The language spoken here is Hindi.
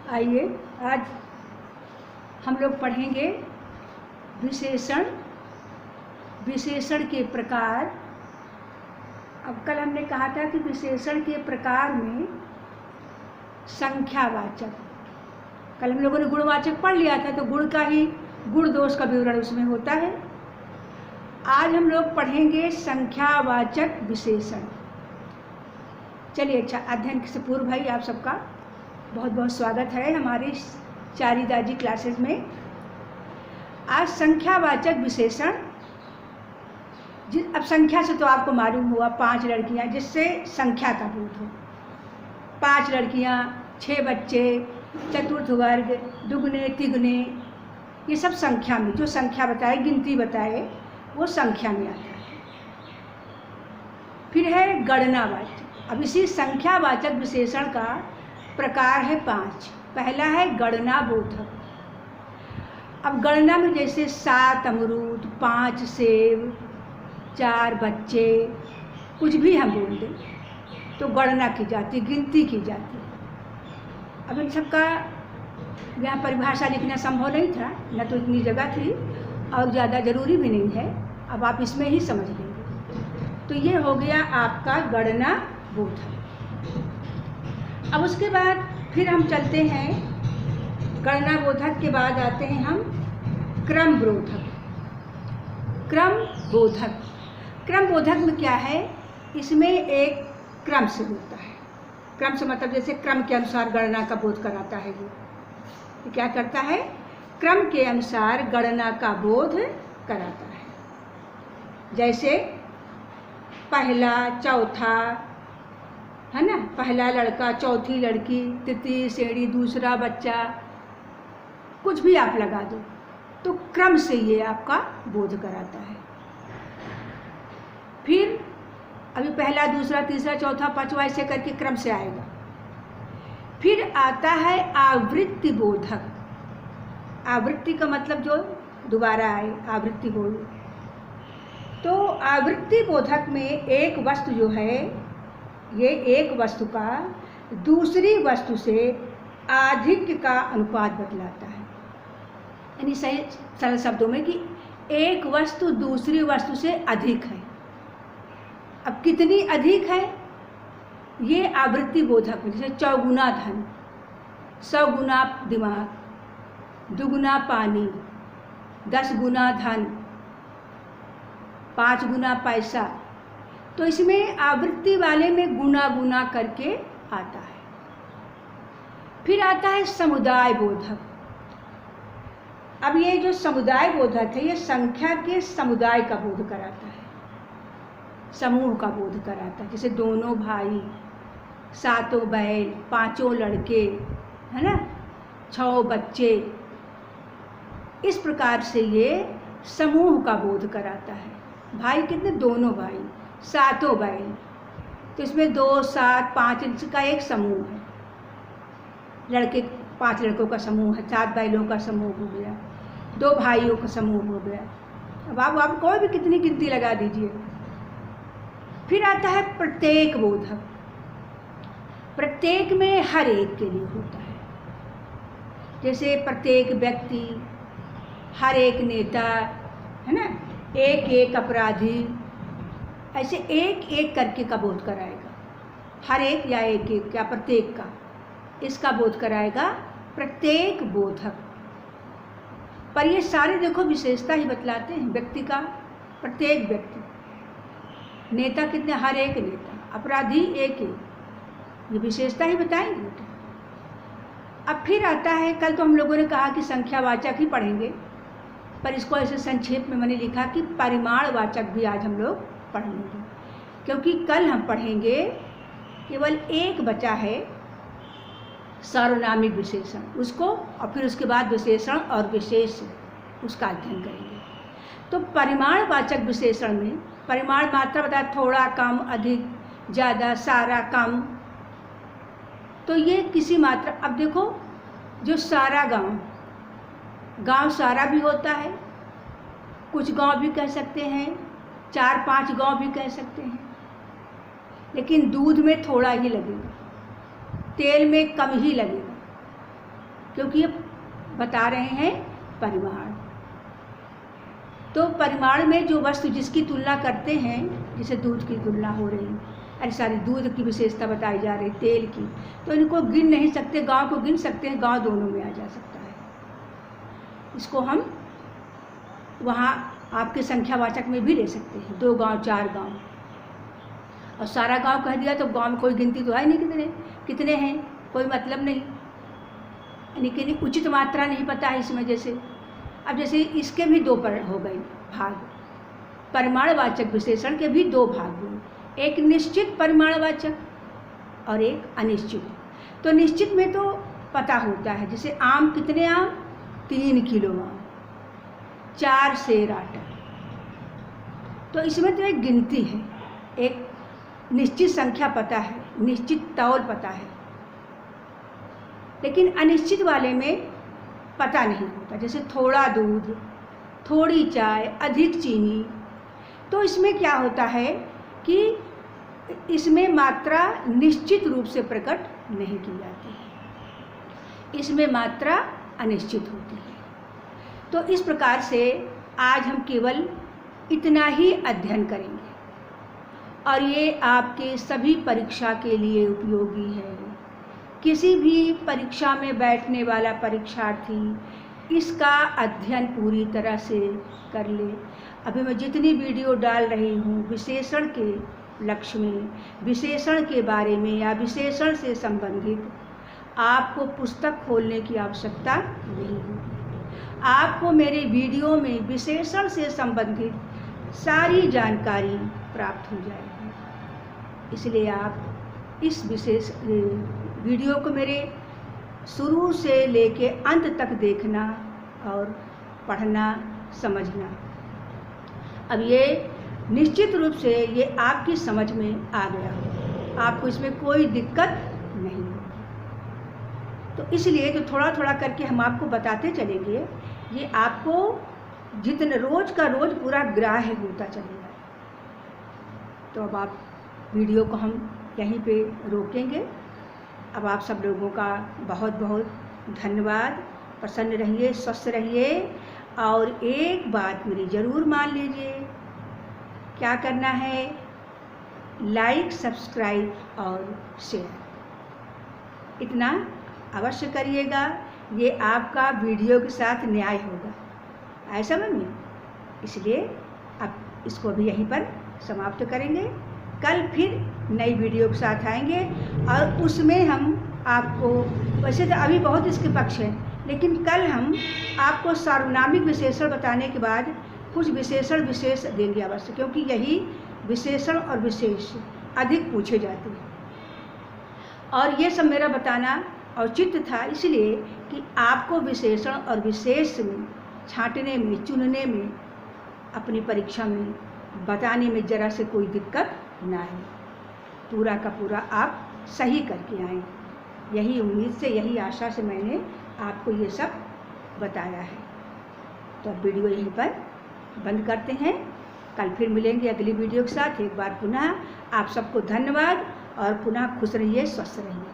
आइए आज हम लोग पढ़ेंगे विशेषण। विशेषण के प्रकार। अब कल हमने कहा था कि विशेषण के प्रकार में संख्यावाचक, कल हम लोगों ने गुणवाचक पढ़ लिया था, तो गुण का ही गुण दोष का विवरण उसमें होता है। आज हम लोग पढ़ेंगे संख्यावाचक विशेषण। चलिए, अच्छा, अध्ययन से पूर्व भाई आप सबका बहुत बहुत स्वागत है हमारी चारीदाजी क्लासेस में। आज संख्यावाचक विशेषण। अब संख्या से तो आपको मालूम हुआ 5 लड़कियां, जिससे संख्या का बोध हो। 5 लड़कियां, 6 बच्चे, चतुर्थ वर्ग, दुगने तिगने, ये सब संख्या में, जो संख्या बताए, गिनती बताए, वो संख्या में आता है। फिर है गणनावाचक। अब इसी संख्यावाचक विशेषण का प्रकार है 5। पहला है गणना बोधक। अब गणना में जैसे 7 अमरूद, 5 सेब, 4 बच्चे, कुछ भी हम बोल दें तो गणना की जाती, गिनती की जाती। अब इन सबका यहाँ परिभाषा लिखना संभव नहीं था, न तो इतनी जगह थी और ज़्यादा ज़रूरी भी नहीं है। अब आप इसमें ही समझ लेंगे। तो ये हो गया आपका गणना बोधक। अब उसके बाद फिर हम चलते हैं, गणना बोधक के बाद आते हैं हम क्रम बोधक। क्रम बोधक। क्रम बोधक में क्या है, इसमें एक क्रम से होता है। क्रम से मतलब जैसे क्रम के अनुसार गणना का बोध कराता है। ये क्या करता है, क्रम के अनुसार गणना का बोध कराता है। जैसे पहला, चौथा, है ना, पहला लड़का, चौथी लड़की, तृतीय श्रेणी, दूसरा बच्चा, कुछ भी आप लगा दो तो क्रम से ये आपका बोध कराता है। फिर अभी पहला, दूसरा, तीसरा, चौथा, पांचवा ऐसे करके क्रम से आएगा। फिर आता है आवृत्ति बोधक। आवृत्ति का मतलब जो दोबारा आए, आवृत्ति हो। तो आवृत्ति बोधक में एक वस्तु जो है, ये एक वस्तु का दूसरी वस्तु से आधिक्य का अनुपात बतलाता है। यानी सही सरल शब्दों में कि एक वस्तु दूसरी वस्तु से अधिक है। अब कितनी अधिक है, ये आवृत्ति बोधक में, जैसे 4 गुना धन, 100 गुना दिमाग, 2 गुना पानी, 10 गुना धन, 5 गुना पैसा। तो इसमें आवृत्ति वाले में गुना गुना करके आता है। फिर आता है समुदाय बोधक। अब ये जो समुदाय बोधक है, ये संख्या के समुदाय का बोध कराता है, समूह का बोध कराता है। जैसे दोनों भाई, 7 बैल, 5 लड़के, है ना, 6 बच्चे। इस प्रकार से ये समूह का बोध कराता है। भाई कितने, दोनों भाई, 7 बैल, तो इसमें 2, 7, 5 का एक समूह है। लड़के 5 लड़कों का समूह है, 7 बैलों का समूह हो गया, 2 भाइयों का समूह हो गया। अब आप कोई भी कितनी गिनती लगा दीजिए। फिर आता है प्रत्येक बोधक। प्रत्येक में हर एक के लिए होता है। जैसे प्रत्येक व्यक्ति, हर एक नेता, है ना, एक एक अपराधी, ऐसे एक एक करके का बोध कराएगा। हर एक या एक एक या प्रत्येक का, इसका बोध कराएगा प्रत्येक बोधक। पर ये सारे देखो विशेषता ही बतलाते हैं व्यक्ति का। प्रत्येक व्यक्ति, नेता कितने, हर एक नेता, अपराधी एक एक, ये विशेषता ही बताएंगे। अब फिर आता है, कल तो हम लोगों ने कहा कि संख्यावाचक ही पढ़ेंगे, पर इसको ऐसे संक्षेप में मैंने लिखा कि परिमाणवाचक भी आज हम लोग पढ़ लेंगे, क्योंकि कल हम पढ़ेंगे केवल एक बचा है सार्वनामिक विशेषण, उसको, और फिर उसके बाद विशेषण और विशेष उसका अध्ययन करेंगे। तो परिमाणवाचक विशेषण में परिमाण मात्रा बताया, थोड़ा, कम, अधिक, ज़्यादा, सारा, कम। तो ये किसी मात्रा, अब देखो जो सारा गांव सारा भी होता है, कुछ गांव भी कह सकते हैं, 4-5 गांव भी कह सकते हैं। लेकिन दूध में थोड़ा ही लगेगा, तेल में कम ही लगेगा, क्योंकि ये बता रहे हैं परिमाण। तो परिमाण में जो वस्तु जिसकी तुलना करते हैं, जैसे दूध की तुलना हो रही, अरे सारी दूध की विशेषता बताई जा रही, तेल की, तो इनको गिन नहीं सकते, गांव को गिन सकते हैं, गांव दोनों में आ जा सकता है। इसको हम वहाँ आपके संख्यावाचक में भी ले सकते हैं, 2 गांव 4 गांव, और सारा गांव कह दिया तो गांव में कोई गिनती तो है नहीं कितने हैं, कोई मतलब नहीं, लेकिन उचित मात्रा नहीं पता है इसमें। जैसे अब जैसे इसके भी 2 पर हो गए भाग, परिमाणवाचक विशेषण के भी 2 भाग हुए, एक निश्चित परिमाणवाचक और एक अनिश्चित। तो निश्चित में तो पता होता है, जैसे आम, कितने आम, 3 किलो आम, 4 सेर आटा, तो इसमें तो एक गिनती है, एक निश्चित संख्या पता है, निश्चित तौल पता है। लेकिन अनिश्चित वाले में पता नहीं होता, जैसे थोड़ा दूध, थोड़ी चाय, अधिक चीनी। तो इसमें क्या होता है कि इसमें मात्रा निश्चित रूप से प्रकट नहीं की जाती है, इसमें मात्रा अनिश्चित होती है। तो इस प्रकार से आज हम केवल इतना ही अध्ययन करेंगे और ये आपके सभी परीक्षा के लिए उपयोगी है। किसी भी परीक्षा में बैठने वाला परीक्षार्थी इसका अध्ययन पूरी तरह से कर ले। अभी मैं जितनी वीडियो डाल रही हूँ विशेषण के लक्ष्य में, विशेषण के बारे में या विशेषण से संबंधित, आपको पुस्तक खोलने की आवश्यकता नहीं होगी। आपको मेरे वीडियो में विशेषण से संबंधित सारी जानकारी प्राप्त हो जाएगी। इसलिए आप इस विशेष वीडियो को मेरे शुरू से लेके अंत तक देखना और पढ़ना, समझना। अब ये निश्चित रूप से ये आपकी समझ में आ गया हो, आपको इसमें कोई दिक्कत नहीं होगी। तो इसलिए तो थोड़ा थोड़ा करके हम आपको बताते चलेंगे, ये आपको जितना रोज का रोज पूरा ग्राह्य होता चलेगा। तो अब आप वीडियो को हम यहीं पे रोकेंगे। अब आप सब लोगों का बहुत बहुत धन्यवाद। प्रसन्न रहिए, स्वस्थ रहिए, और एक बात मेरी ज़रूर मान लीजिए, क्या करना है, लाइक, सब्सक्राइब और शेयर, इतना अवश्य करिएगा। ये आपका वीडियो के साथ न्याय होगा, ऐसा समझिए। इसलिए अब इसको भी यहीं पर समाप्त करेंगे। कल फिर नई वीडियो के साथ आएंगे और उसमें हम आपको, वैसे तो अभी बहुत इसके पक्ष हैं, लेकिन कल हम आपको सार्वनामिक विशेषण बताने के बाद कुछ विशेषण विशेष देंगे अवश्य, क्योंकि यही विशेषण और विशेष अधिक पूछे जाते हैं। और ये सब मेरा बताना औचित्य था, इसलिए कि आपको विशेषण और विशेष में छांटने में, चुनने में, अपनी परीक्षा में बताने में ज़रा से कोई दिक्कत ना है, पूरा का पूरा आप सही करके आएँ। यही उम्मीद से, यही आशा से मैंने आपको ये सब बताया है। तो अब वीडियो यहीं पर बंद करते हैं, कल फिर मिलेंगे अगली वीडियो के साथ। एक बार पुनः आप सबको धन्यवाद और पुनः खुश रहिए, स्वस्थ रहिए।